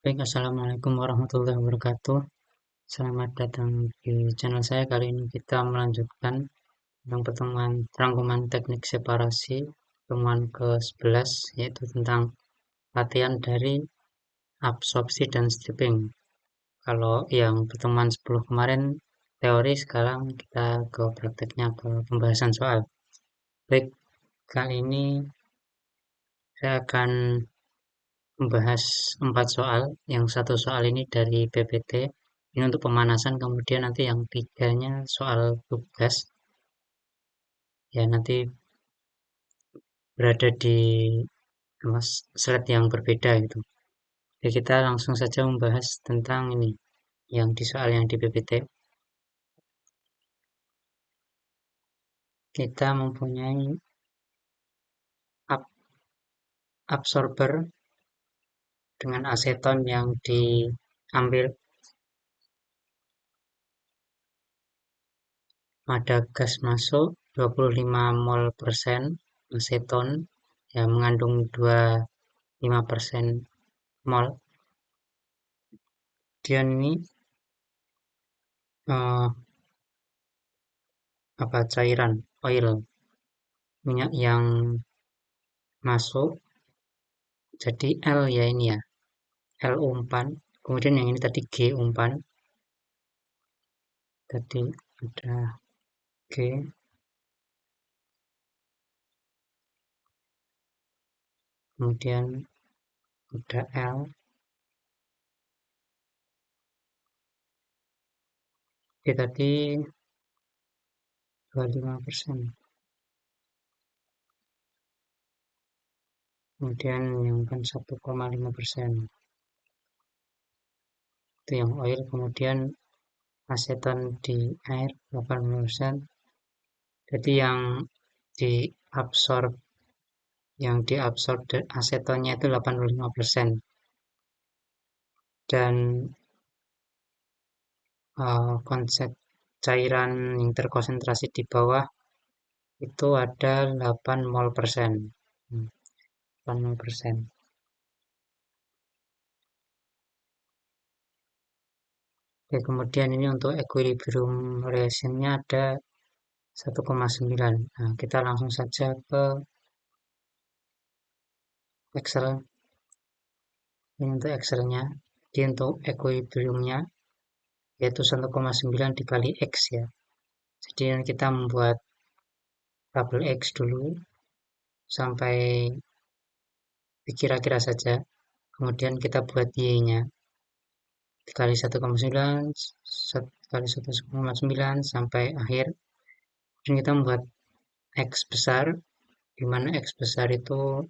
Baik, Assalamualaikum warahmatullahi wabarakatuh. Selamat datang di channel saya. Kali ini kita melanjutkan tentang pertemuan rangkuman teknik separasi, pertemuan ke-11, yaitu tentang latihan dari absorpsi dan stripping. Kalau yang pertemuan 10 kemarin teori, sekarang kita ke prakteknya, ke pembahasan soal. Baik, kali ini saya akan membahas 4 soal. Yang satu soal ini dari PPT, ini untuk pemanasan, kemudian nanti yang tiganya soal tugas, ya nanti berada di slide yang berbeda gitu. Jadi kita langsung saja membahas tentang ini, yang di soal yang di PPT. Kita mempunyai absorber dengan aseton yang diambil, ada gas masuk 25 mol persen aseton yang mengandung 25% mol. Kemudian ini cairan oil minyak yang masuk, jadi L ya ini ya, L umpan. Kemudian yang ini tadi G umpan, tadi ada G, kemudian ada L, G tadi 25%, kemudian yang umpan 1,5%, itu yang oil. Kemudian aseton di air 80%, jadi diabsorb yang diabsorb asetonnya itu 85%, dan konsep cairan yang terkonsentrasi di bawah itu ada 8 mol persen. 8 mol persen. Oke, kemudian ini untuk equilibrium reaction-nya ada 1,9. Nah, kita langsung saja ke Excel. Ini untuk Excel-nya. Jadi untuk equilibrium-nya yaitu 1,9 dikali X ya. Jadi kita membuat tabel X dulu sampai kira-kira saja. Kemudian kita buat Y-nya. Dikali 1,9 kali 1,9 sampai akhir. Dan kita membuat X besar, di mana X besar itu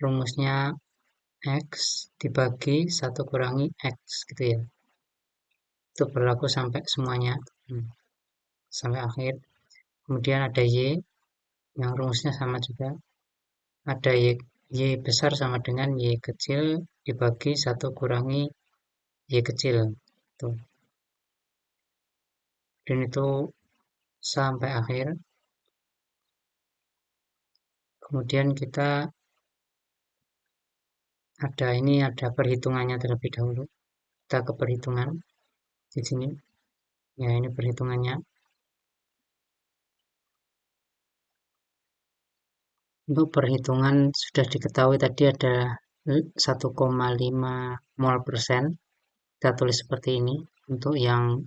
rumusnya X dibagi 1 kurangi X gitu ya. Itu berlaku sampai semuanya, sampai akhir. Kemudian ada Y yang rumusnya sama juga. Ada Y besar sama dengan Y kecil dibagi 1 kurangi Y kecil. Tuh. Dan itu sampai akhir. Kemudian kita ada perhitungannya terlebih dahulu. Kita ke perhitungan di sini. Ya, ini perhitungannya. Untuk perhitungan sudah diketahui tadi ada 1,5 mol persen. Kita tulis seperti ini untuk yang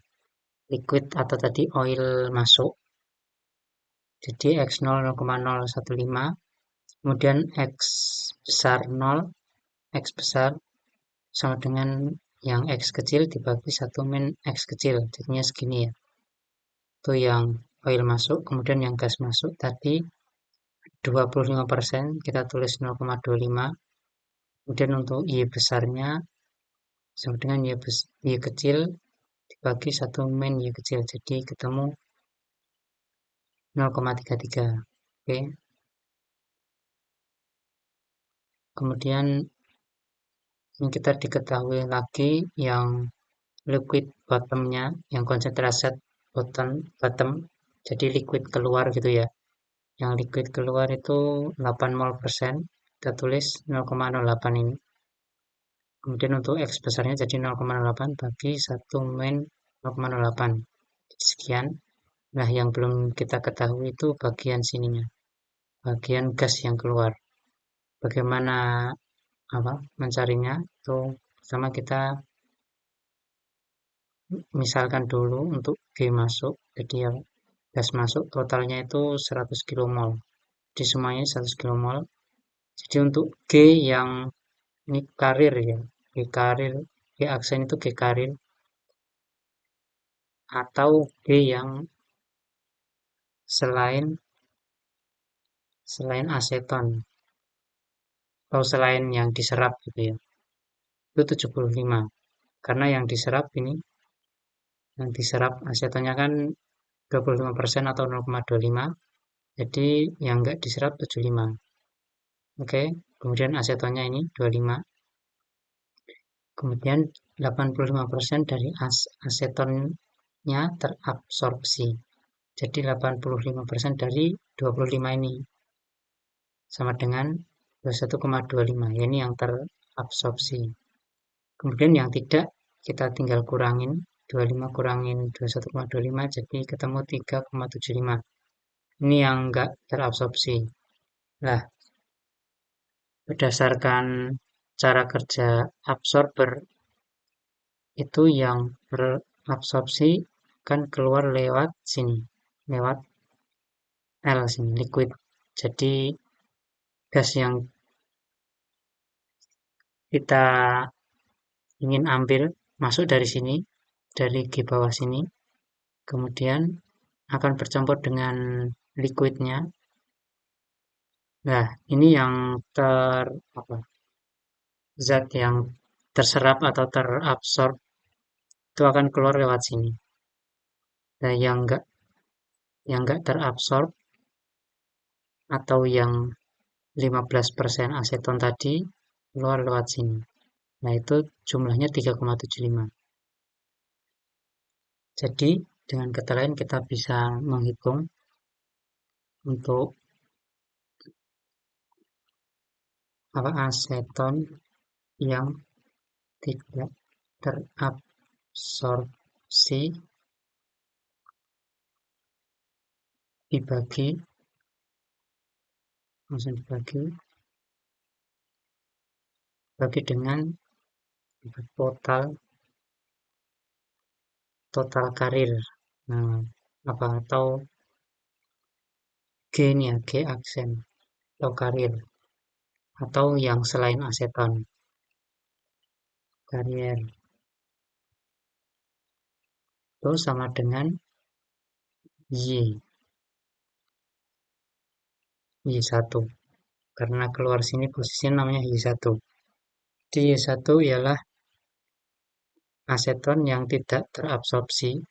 liquid atau tadi oil masuk. Jadi X0 0,015, kemudian X besar 0, X besar sama dengan yang X kecil dibagi 1 min X kecil, jadinya segini ya. Itu yang oil masuk, kemudian yang gas masuk tadi 25%, kita tulis 0,25. Kemudian untuk Y besarnya sama dengan Y kecil dibagi 1 min Y kecil, jadi ketemu 0,33. Oke. Kemudian ini kita diketahui lagi yang liquid bottomnya, yang konsentrasi bottom, jadi liquid keluar gitu ya. Yang liquid keluar itu 8 mol persen, kita tulis 0,08 ini. Kemudian untuk X besarnya jadi 0,08 bagi 1 min 0,08. Sekian. Nah, yang belum kita ketahui itu bagian sininya. Bagian gas yang keluar. Bagaimana mencarinya? Itu pertama kita misalkan dulu untuk G masuk. Jadi ya gas masuk totalnya itu 100 kmol. Di semuanya 100 kmol. Jadi untuk G yang ini karir ya. G karir, G aksen itu G karir atau G yang selain aseton atau selain yang diserap gitu ya. Itu 75. Karena yang diserap ini yang diserap asetonnya kan 25% atau 0,25. Jadi yang enggak diserap 75. Oke, kemudian asetonnya ini 25. Kemudian 85% dari asetonnya terabsorpsi. Jadi 85% dari 25 ini sama dengan 21,25. Ya, ini yang terabsorpsi. Kemudian yang tidak kita tinggal kurangin 25 kurangin 21,25 jadi ketemu 3,75. Ini yang enggak terabsorpsi. Nah, berdasarkan cara kerja absorber itu yang berabsorpsi kan keluar lewat sini, lewat L sini, liquid. Jadi gas yang kita ingin ambil masuk dari sini, dari G bawah sini, kemudian akan bercampur dengan liquidnya. Nah, ini yang zat yang terserap atau terabsorb itu akan keluar lewat sini. Nah, yang enggak terabsorb atau yang 15% aseton tadi keluar lewat sini. Nah, itu jumlahnya 3,75. Jadi, dengan kata lain kita bisa menghitung untuk aseton yang tidak terabsorpsi dibagi dengan total karir. Nah, atau G ini ya, G aksen atau karir atau yang selain aseton. Karier itu sama dengan Y1 karena keluar sini posisinya namanya Y1. Di Y1 ialah aseton yang tidak terabsorpsi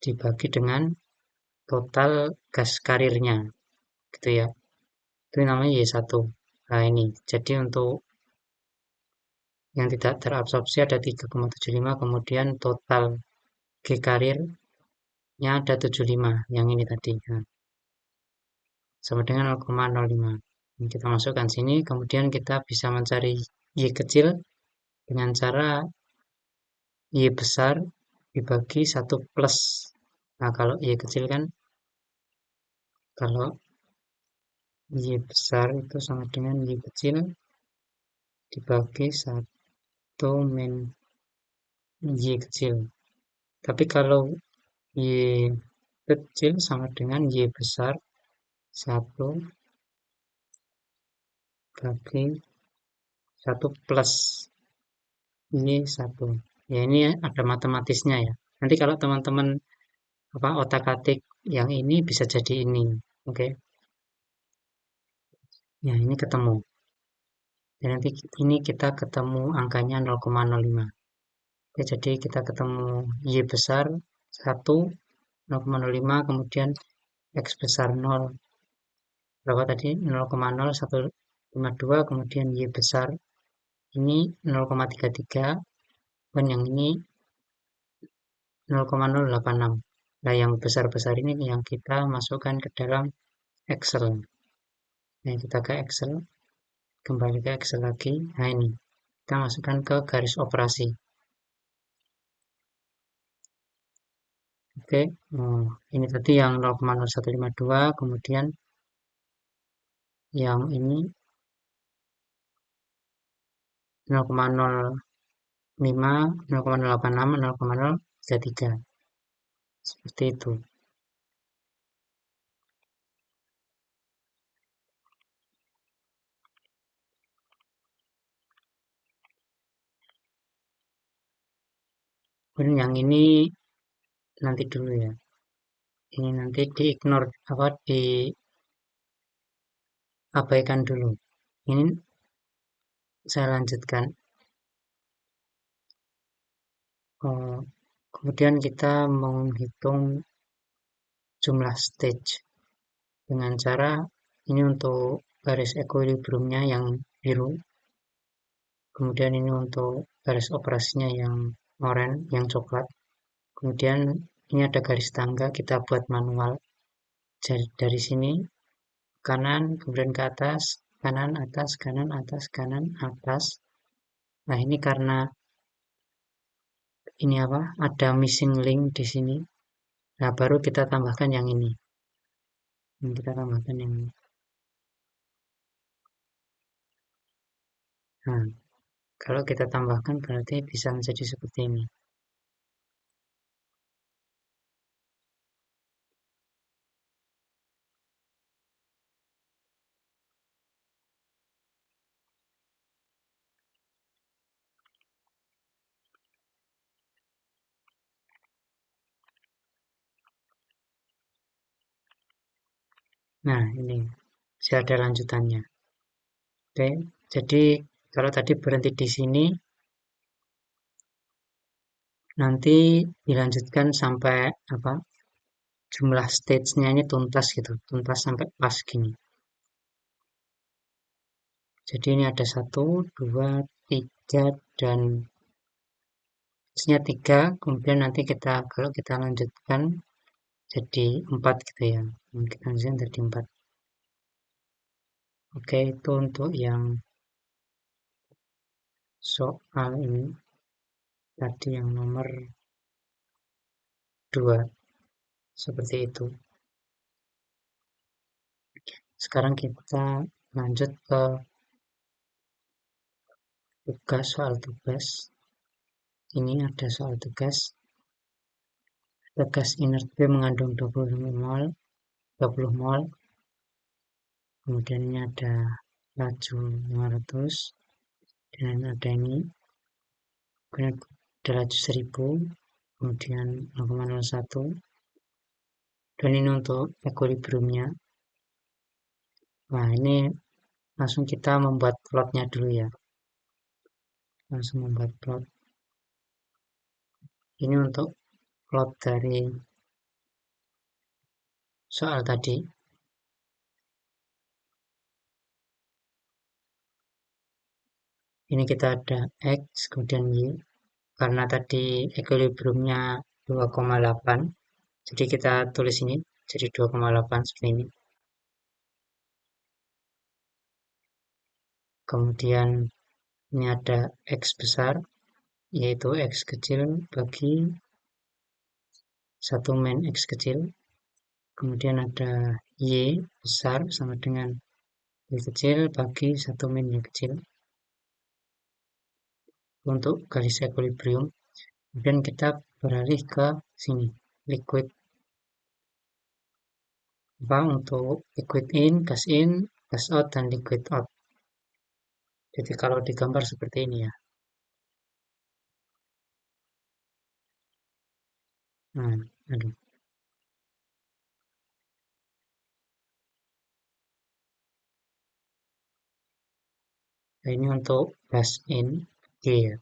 dibagi dengan total gas karirnya gitu ya. Itu namanya Y1. Nah, ini jadi untuk yang tidak terabsorpsi ada 3,75, kemudian total G karirnya ada 75 yang ini tadi. Nah, sama dengan 0,05. Kita masukkan sini, kemudian kita bisa mencari Y kecil dengan cara Y besar dibagi 1 plus. Nah, kalau Y kecil kan, kalau Y besar itu sama dengan Y kecil dibagi 1 min Y kecil. Tapi kalau Y kecil sama dengan Y besar 1 bagi 1 plus Y1. Ya, ini ada matematisnya ya. Nanti kalau teman-teman otak-atik yang ini bisa jadi ini. Oke. Ya, ini ketemu. Dan nanti ini kita ketemu angkanya 0,05. Oke, jadi kita ketemu Y besar 1, 0,05, kemudian X besar 0. Berapa tadi? 0,0152, kemudian Y besar ini 0,33, dan yang ini 0,086. Nah, yang besar-besar ini yang kita masukkan ke dalam Excel. Nah, kita ke Excel, kembali ke Excel lagi. Nah, ini kita masukkan ke garis operasi. Oke, ini tadi yang 0,0152, kemudian yang ini 0,05, 0,086, 0,033. Seperti itu. Kemudian yang ini nanti dulu ya. Ini nanti di-ignore, diabaikan dulu. Ini saya lanjutkan. Kemudian kita menghitung jumlah stage dengan cara ini untuk garis equilibriumnya yang biru, kemudian ini untuk garis operasinya yang oranye, yang coklat, kemudian ini ada garis tangga kita buat manual. Jadi dari sini kanan, kemudian ke atas, kanan, atas, kanan, atas, kanan, atas. Nah, ini karena ini ada missing link di sini. Nah, baru kita tambahkan yang ini. Kita tambahkan yang ini. Nah, kalau kita tambahkan berarti bisa menjadi seperti ini. Nah, ini bisa ada lanjutannya. Oke, jadi kalau tadi berhenti di sini, nanti dilanjutkan sampai jumlah stage-nya ini tuntas gitu, tuntas sampai pas gini. Jadi ini ada 1, 2, 3, dan stage-nya 3, kemudian nanti kalau kita lanjutkan jadi 4 gitu ya. Kita lanjutkan jadi 4. Oke, itu untuk yang soal ini tadi yang nomor 2, seperti itu. Sekarang kita lanjut ke soal tugas. Ini ada soal tugas. Gas inert B mengandung 20 mol. Kemudian ini ada laju 500. Dan ada ini. Kemudian ada laju 1000. Kemudian 0,01. Dan ini untuk equilibriumnya. Nah, ini langsung kita membuat plotnya dulu ya. Langsung membuat plot. Ini untuk plot dari soal tadi. Ini kita ada X, kemudian Y. Karena tadi equilibriumnya 2,8, jadi kita tulis ini jadi 2,8 seperti ini. Kemudian ini ada X besar, yaitu X kecil bagi 1 min X kecil. Kemudian ada Y besar sama dengan Y kecil bagi 1 min Y kecil. Untuk garis equilibrium. Kemudian kita beralih ke sini, liquid. Untuk liquid in, gas out, dan liquid out. Jadi kalau digambar seperti ini ya. Nah, aduh. Nah, ini untuk gas in, G ya.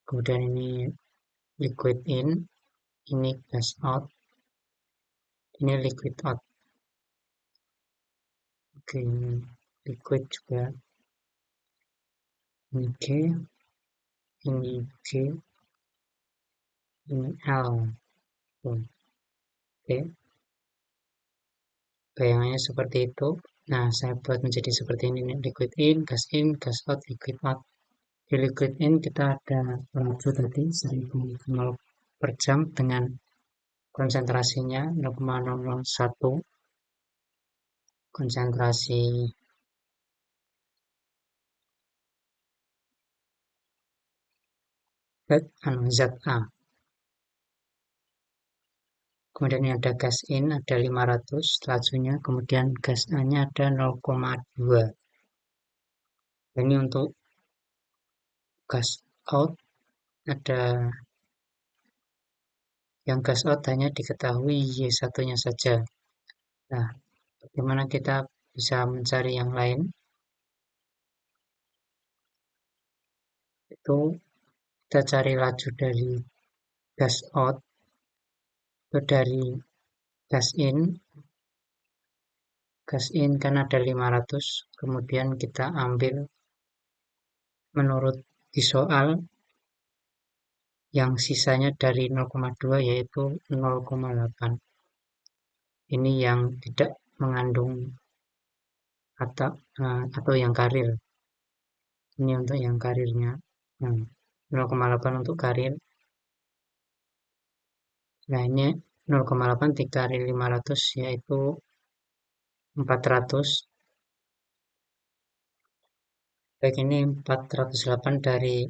Kemudian ini liquid in, ini gas out, ini liquid out. Oke, ini liquid juga. Ini G, ini G, ini L. Oke, bayangannya seperti itu. Nah, saya buat menjadi seperti ini nih, in, gas out, liquid out. Di liquid in kita ada laju tadi 1000 mol per jam dengan konsentrasinya 0,001, konsentrasi ZA. Kemudian ini ada gas in, ada 500 lajunya, kemudian gas A-nya ada 0,2. Ini untuk gas out, ada yang gas out hanya diketahui Y1-nya saja. Nah, bagaimana kita bisa mencari yang lain? Itu kita cari laju dari gas out, itu dari gas in. Gas in kan ada 500, kemudian kita ambil menurut di soal yang sisanya dari 0,2 yaitu 0,8. Ini yang tidak mengandung atau yang karir. Ini untuk yang karirnya. Nah, 0,8 untuk karir. Nah, ini 0,8 dikali 500 yaitu 400. Baik, ini 408 dari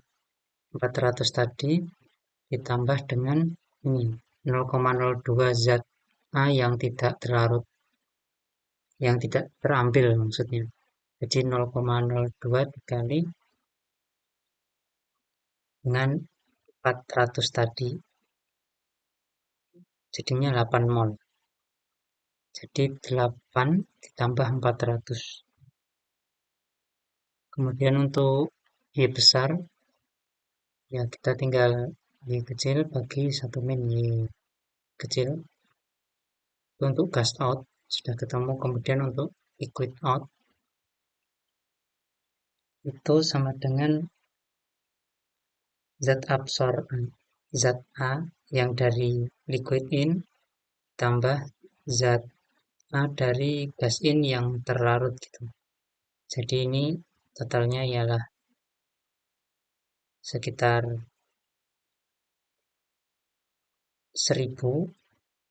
400 tadi ditambah dengan ini 0,02 zat A yang tidak terlarut, yang tidak terambil maksudnya. Jadi 0,02 dikali dengan 400 tadi, jadinya 8 mol. Jadi 8 ditambah 400. Kemudian untuk Y besar, ya kita tinggal Y kecil bagi 1 min Y kecil. Untuk gas out sudah ketemu. Kemudian untuk liquid out itu sama dengan zat absorb, zat A yang dari liquid in tambah zat A dari gas in yang terlarut gitu. Jadi ini totalnya ialah sekitar 1000,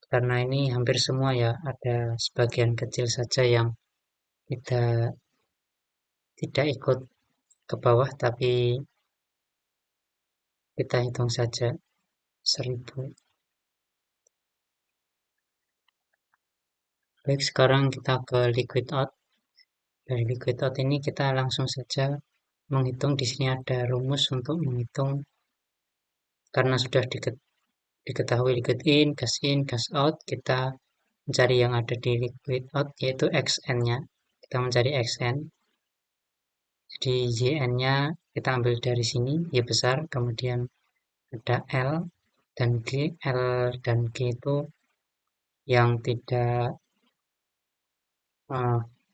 karena ini hampir semua ya, ada sebagian kecil saja yang tidak ikut ke bawah, tapi kita hitung saja 1000. Baik, sekarang kita ke liquid out. Dari liquid out ini kita langsung saja menghitung. Di sini ada rumus untuk menghitung karena sudah diketahui liquid in, gas out. Kita mencari yang ada di liquid out yaitu Xn-nya. Kita mencari Xn. Jadi Yn-nya kita ambil dari sini, Y besar, kemudian ada L dan G. L dan G itu yang tidak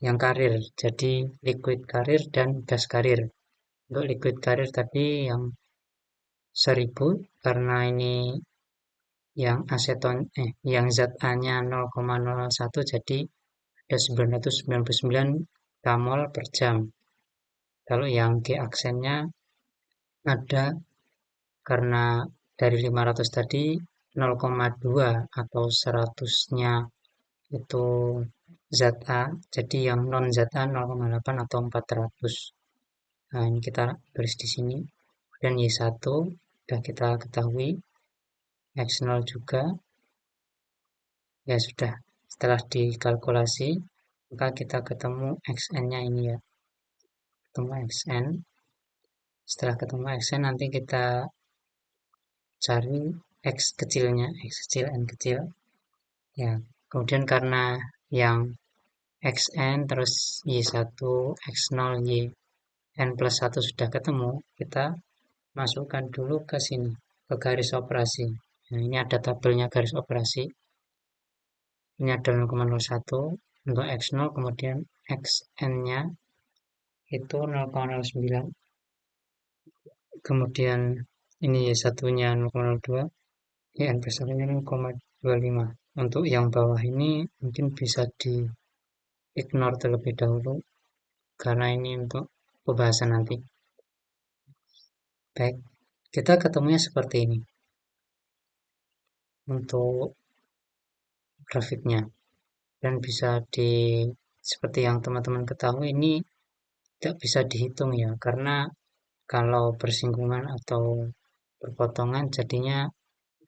yang karir, jadi liquid karir dan gas karir. Untuk liquid karir tadi yang 1000, karena ini yang yang zat A-nya 0,01, jadi ada 999 mol per jam. Kalau yang G aksennya ada, karena dari 500 tadi 0,2 atau 100-nya itu zat A, jadi yang non zat A 0,8 atau 400. Nah, ini kita tulis di sini. Dan Y1 sudah kita ketahui, X0 juga. Ya sudah, setelah dikalkulasi, maka kita ketemu Xn-nya ini ya. Ketemu Xn. Setelah ketemu Xn, nanti kita cari X kecilnya, X kecil, N kecil. Ya, kemudian karena yang Xn terus Y1, X0, Y, N plus 1 sudah ketemu, kita masukkan dulu ke sini, ke garis operasi. Nah, ini ada tabelnya garis operasi. Ini ada 0,01 untuk X0, kemudian Xn-nya itu 0,09. Kemudian ini Y1-nya 0,02, N plus 1-nya 0,25. Untuk yang bawah ini mungkin bisa ignore terlebih dahulu karena ini untuk pembahasan nanti. Baik, kita ketemunya seperti ini untuk grafiknya, dan bisa seperti yang teman-teman ketahui, ini tidak bisa dihitung ya, karena kalau bersinggungan atau berpotongan jadinya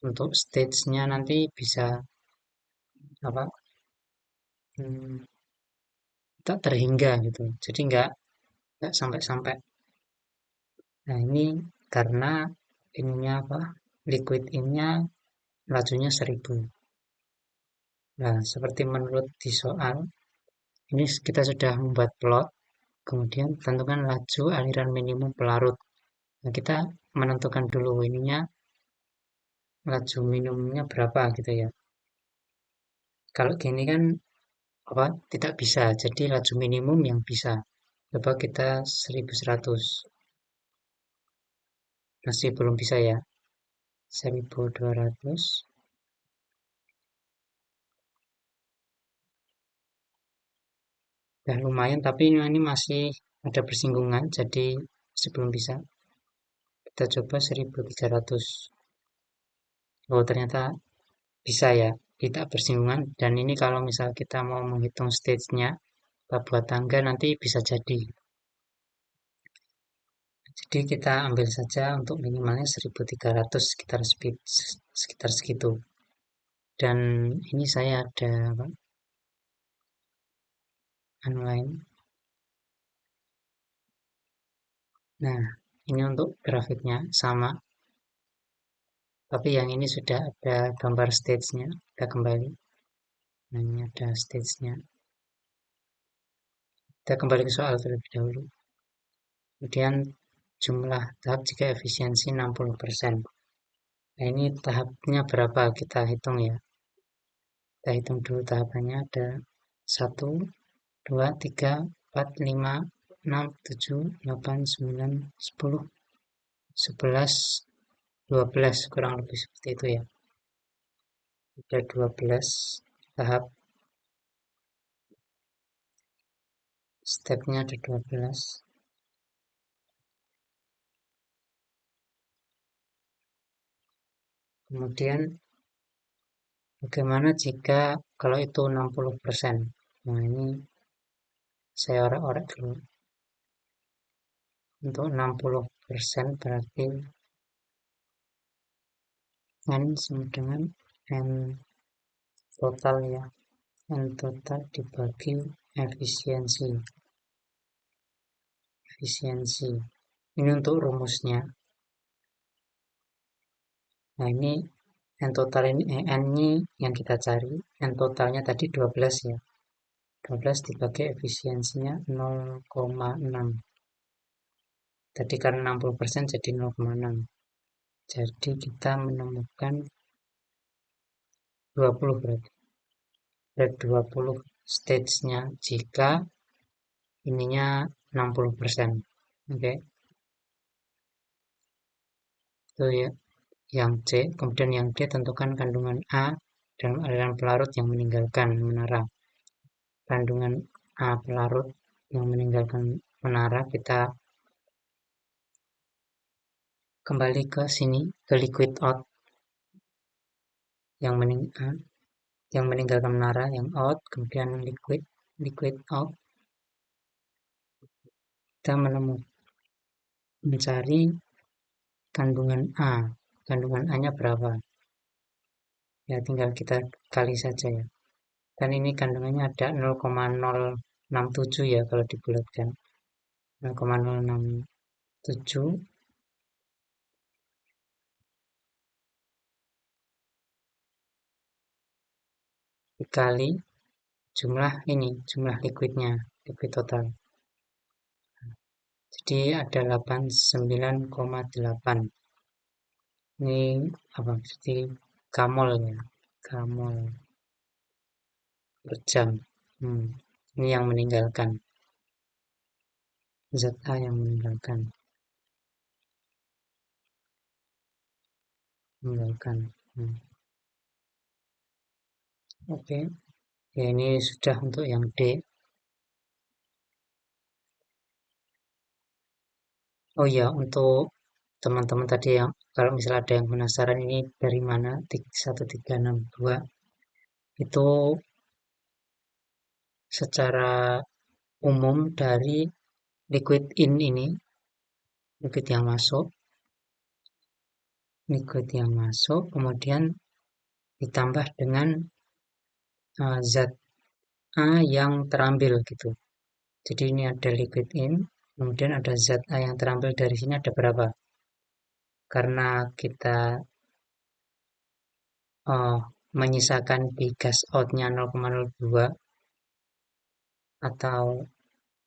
untuk stage-nya nanti bisa apa, hmm, tak terhingga gitu, jadi nggak sampai-sampai. Nah ini karena ininya apa, liquid ininya lajunya 1000. Nah seperti menurut di soal ini kita sudah membuat plot, kemudian tentukan laju aliran minimum pelarut. Nah kita menentukan dulu ininya laju minimumnya berapa gitu ya. Kalau gini kan apa, tidak bisa, jadi laju minimum yang bisa. Coba kita 1100, masih belum bisa ya. 1200, ya lumayan, tapi ini masih ada bersinggungan, jadi masih belum bisa. Kita coba 1300. Oh ternyata bisa ya, tidak bersinggungan. Dan ini kalau misal kita mau menghitung stage-nya, kita buat tangga nanti bisa jadi. Jadi kita ambil saja untuk minimalnya 1300, sekitar segitu. Dan ini saya ada apa, lain. Nah, ini untuk grafiknya sama, tapi yang ini sudah ada gambar stage-nya. Kita kembali. Nah, ini ada stage-nya. Kita kembali ke soal terlebih dahulu. Kemudian jumlah tahap jika efisiensi 60%. Nah, ini tahapnya berapa kita hitung ya. Kita hitung dulu tahapannya, ada 1, 2, 3, 4, 5, 6, 7, 8, 9, 10, 11, 12, kurang lebih seperti itu ya. Ada 12 tahap, stepnya ada 12. Kemudian bagaimana jika kalau itu 60%? Nah, ini saya orek-orek dulu. Untuk 60% berarti N sama dengan N total ya. N total dibagi efisiensi. Efisiensi. Ini untuk rumusnya. Nah, ini N total ini, N ini yang kita cari. N totalnya tadi 12 ya. 12 dibagi efisiensinya 0,6. Tadi karena 60% jadi 0,6. Jadi kita menemukan 20 berarti. Ada 20 stage-nya jika ininya 60%. Oke. Itu ya yang C. Kemudian yang D, tentukan kandungan A dalam aliran pelarut yang meninggalkan menara. Kandungan A pelarut yang meninggalkan menara, kita kembali ke sini, ke liquid out yang meninggalkan menara, yang out, kemudian liquid out. Kita mencari kandungan A. Kandungan A-nya berapa? Ya tinggal kita kali saja ya. Dan ini kandungannya ada 0,067 ya kalau dibulatkan. 0,067 dikali jumlah liquidnya, liquid total. Jadi ada 89,8. Ini apa? Jadi kamol ya, kamol per jam. Ini yang meninggalkan, ZA yang meninggalkan. Oke. Ya, ini sudah untuk yang D. Oh ya, untuk teman-teman tadi yang kalau misalnya ada yang penasaran ini dari mana 1362 itu secara umum dari liquid in ini, liquid yang masuk, kemudian ditambah dengan zat A yang terambil gitu. Jadi ini ada liquid in, kemudian ada zat A yang terambil dari sini ada berapa? Karena kita uh, menyisakan di gas outnya 0,02 atau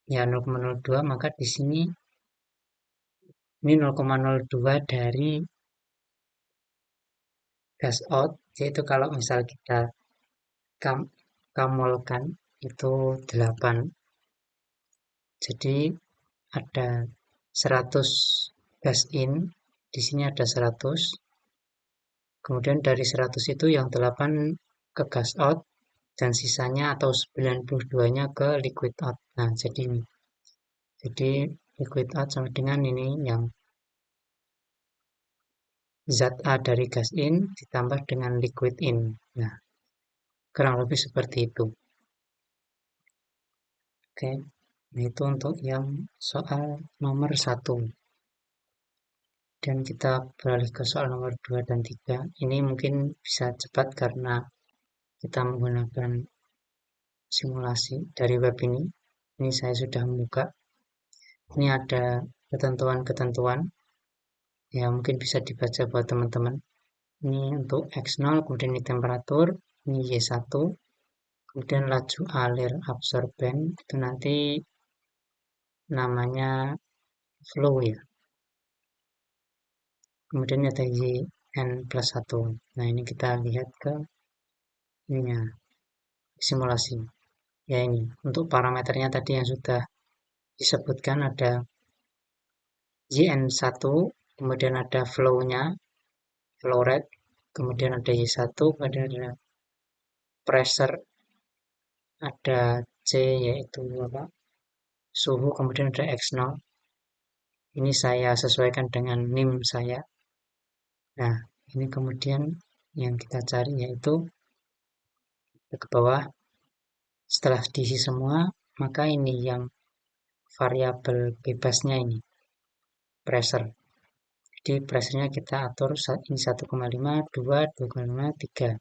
ya 0,02 maka di sini ini 0,02 dari gas out yaitu kalau misal kita kam kamolkan itu 8. Jadi ada 100 gas in, di sini ada 100. Kemudian dari 100 itu yang 8 ke gas out dan sisanya atau 92-nya ke liquid out. Nah, jadi ini. Jadi liquid out sama dengan ini yang zat A dari gas in ditambah dengan liquid in. Nah, kurang lebih seperti itu. Oke, nah itu untuk yang soal nomor 1. Dan kita beralih ke soal nomor 2 dan 3. Ini mungkin bisa cepat karena kita menggunakan simulasi dari web ini. Ini saya sudah membuka. Ini ada ketentuan-ketentuan yang mungkin bisa dibaca buat teman-teman. Ini untuk X0, kemudian ini temperatur, ini Y1, kemudian laju alir absorben, itu nanti namanya flow ya. Kemudian ada YN plus 1. Nah ini kita lihat ke ininya, simulasi. Ya ini, untuk parameternya tadi yang sudah disebutkan ada YN1, kemudian ada flow-nya, flow rate, kemudian ada Y1, kemudian ada pressure, ada C yaitu apa? Suhu, kemudian ada X0. Ini saya sesuaikan dengan NIM saya. Nah, ini kemudian yang kita cari yaitu ke bawah. Setelah diisi semua, maka ini yang variabel bebasnya ini, pressure. Jadi pressure-nya kita atur ini 1,5, 2, 2,5, 3.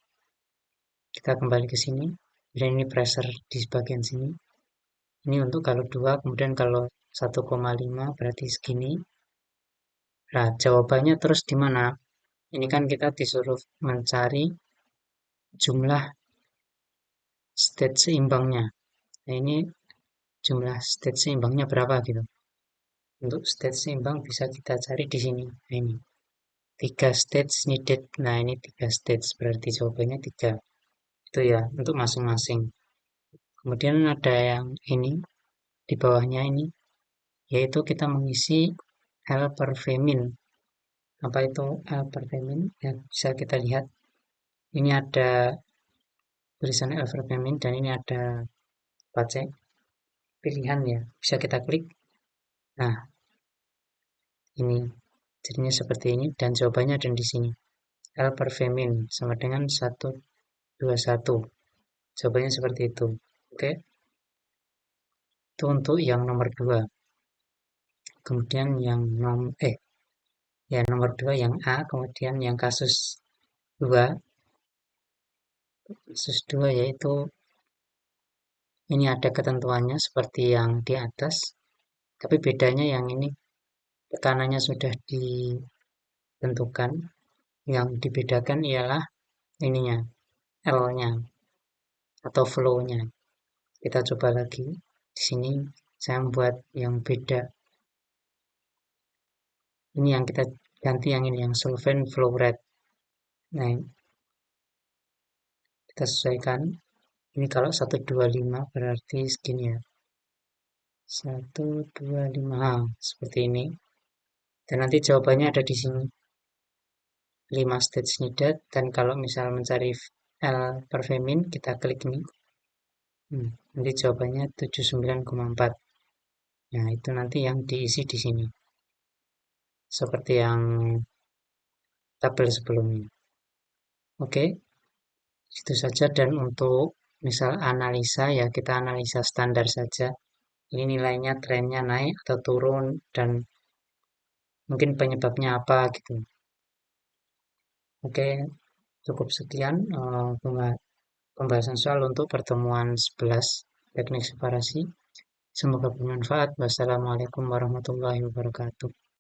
Kita kembali ke sini. Dan ini pressure di bagian sini. Ini untuk kalau 2, kemudian kalau 1,5 berarti segini. Nah, jawabannya terus di mana? Ini kan kita disuruh mencari jumlah state seimbangnya. Nah, ini jumlah state seimbangnya berapa gitu. Untuk state seimbang bisa kita cari di sini. Nah, ini 3 states needed. Nah, ini 3 states berarti jawabannya 3. Itu ya untuk masing-masing. Kemudian ada yang ini di bawahnya ini yaitu kita mengisi L per V min. Apa itu L per V min? Ya, bisa kita lihat. Ini ada tulisan L per V min dan ini ada pacek pilihan ya. Bisa kita klik. Nah, ini jadinya seperti ini dan jawabannya ada di sini. L per V min sama dengan 121. Jawabannya seperti itu. Oke. Itu untuk yang nomor 2. Kemudian yang nomor 2 yang A, kemudian yang kasus 2. Kasus 2 yaitu ini ada ketentuannya seperti yang di atas, tapi bedanya yang ini tekanannya sudah ditentukan. Yang dibedakan ialah ininya, L-nya atau flow-nya. Kita coba lagi. Di sini saya membuat yang beda. Ini yang kita ganti yang ini, yang solvent flow rate. Nah, kita sesuaikan. Ini kalau 125 berarti segini ya. 125 seperti ini. Dan nanti jawabannya ada di sini. 5 stage needed. Dan kalau misal mencari L per V min, kita klik ini. Nanti jawabannya 79,4. Nah, itu nanti yang diisi di sini. seperti yang tabel sebelumnya. Oke, itu saja. Dan untuk misal analisa ya kita analisa standar saja. Ini nilainya trennya naik atau turun dan mungkin penyebabnya apa gitu. Oke, cukup sekian pembahasan soal untuk pertemuan 11 teknik separasi. Semoga bermanfaat. Wassalamualaikum warahmatullahi wabarakatuh.